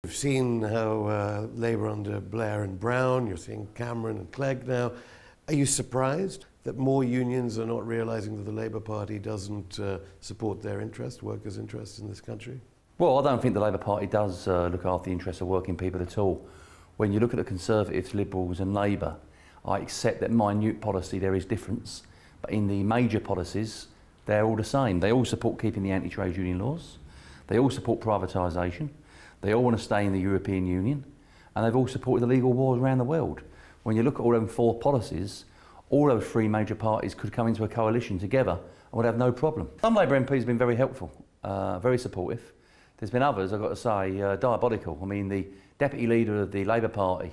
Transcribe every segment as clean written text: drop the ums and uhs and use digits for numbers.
We've seen how Labour under Blair and Brown, you're seeing Cameron and Clegg now. Are you surprised that more unions are not realising that the Labour Party doesn't support their interest, workers' interests in this country? Well, I don't think the Labour Party does look after the interests of working people at all. When you look at the Conservatives, Liberals and Labour, I accept that minute policy there is difference, but in the major policies they're all the same. They all support keeping the anti-trade union laws, they all support privatisation, they all want to stay in the European Union, and they've all supported the legal wars around the world. When you look at all them four policies, all those three major parties could come into a coalition together and would have no problem. Some Labour MPs have been very helpful, very supportive. There's been others, I've got to say, diabolical. I mean, the Deputy Leader of the Labour Party,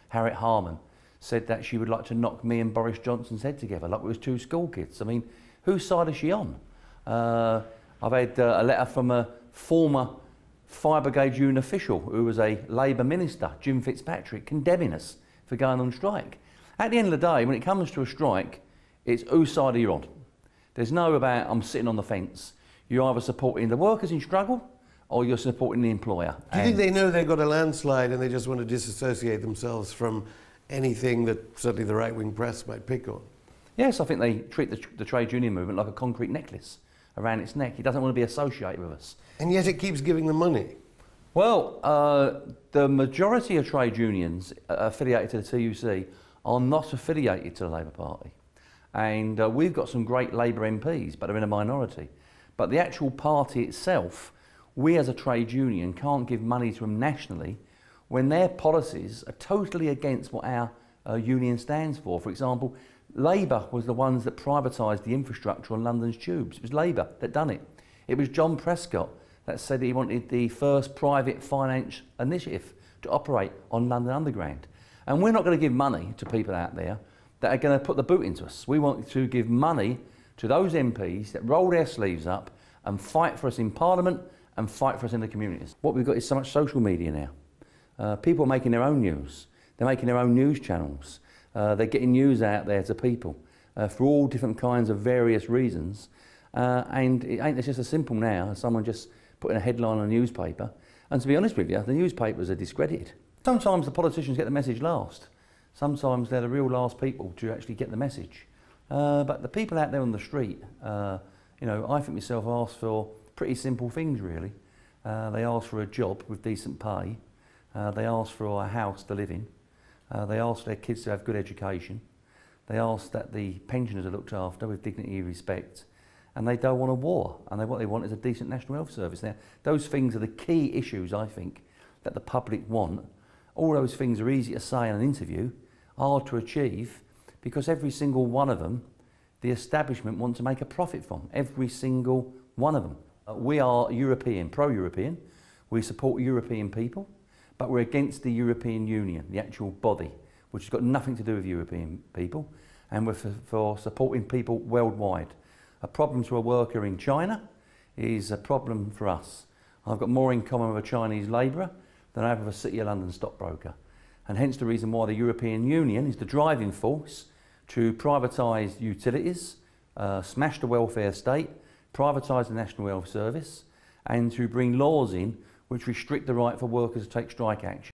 Harriet Harman, said that she would like to knock me and Boris Johnson's head together like we was two school kids. I mean, whose side is she on? I've had a letter from a former Fire Brigade Union official who was a Labour minister, Jim Fitzpatrick, condemning us for going on strike. At the end of the day, when it comes to a strike, it's whose side are you on? There's no about I'm sitting on the fence. You're either supporting the workers in struggle or you're supporting the employer. Do you think they know they've got a landslide and they just want to disassociate themselves from anything that certainly the right-wing press might pick on? Yes, I think they treat the trade union movement like a concrete necklace around its neck. It doesn't want to be associated with us. And yet it keeps giving them money. Well, the majority of trade unions affiliated to the TUC are not affiliated to the Labour Party. And we've got some great Labour MPs, but they're in a minority. But the actual party itself, we as a trade union can't give money to them nationally when their policies are totally against what our union stands for. For example, Labour was the ones that privatised the infrastructure on London's tubes. It was Labour that done it. It was John Prescott that said he wanted the first private finance initiative to operate on London Underground. And we're not going to give money to people out there that are going to put the boot into us. We want to give money to those MPs that roll their sleeves up and fight for us in Parliament and fight for us in the communities. What we've got is so much social media now. People are making their own news. They're making their own news channels. They're getting news out there to people for all different kinds of various reasons. And it ain't just as simple now as someone just putting a headline on a newspaper. And to be honest with you, the newspapers are discredited. Sometimes the politicians get the message last. Sometimes they're the real last people to actually get the message. But the people out there on the street, you know, I think myself ask for pretty simple things really. They ask for a job with decent pay. They ask for a house to live in. They ask their kids to have good education. They ask that the pensioners are looked after with dignity and respect. And they don't want a war. And what they want is a decent National Health Service. Now, those things are the key issues, I think, that the public want. All those things are easy to say in an interview, hard to achieve, because every single one of them, the establishment want to make a profit from. Every single one of them. We are European, pro-European. We support European people, but we're against the European Union, the actual body, which has got nothing to do with European people, and we're for supporting people worldwide. A problem to a worker in China is a problem for us. I've got more in common with a Chinese labourer than I have with a City of London stockbroker. And hence the reason why the European Union is the driving force to privatise utilities, smash the welfare state, privatise the National Health Service, and to bring laws in which restrict the right for workers to take strike action.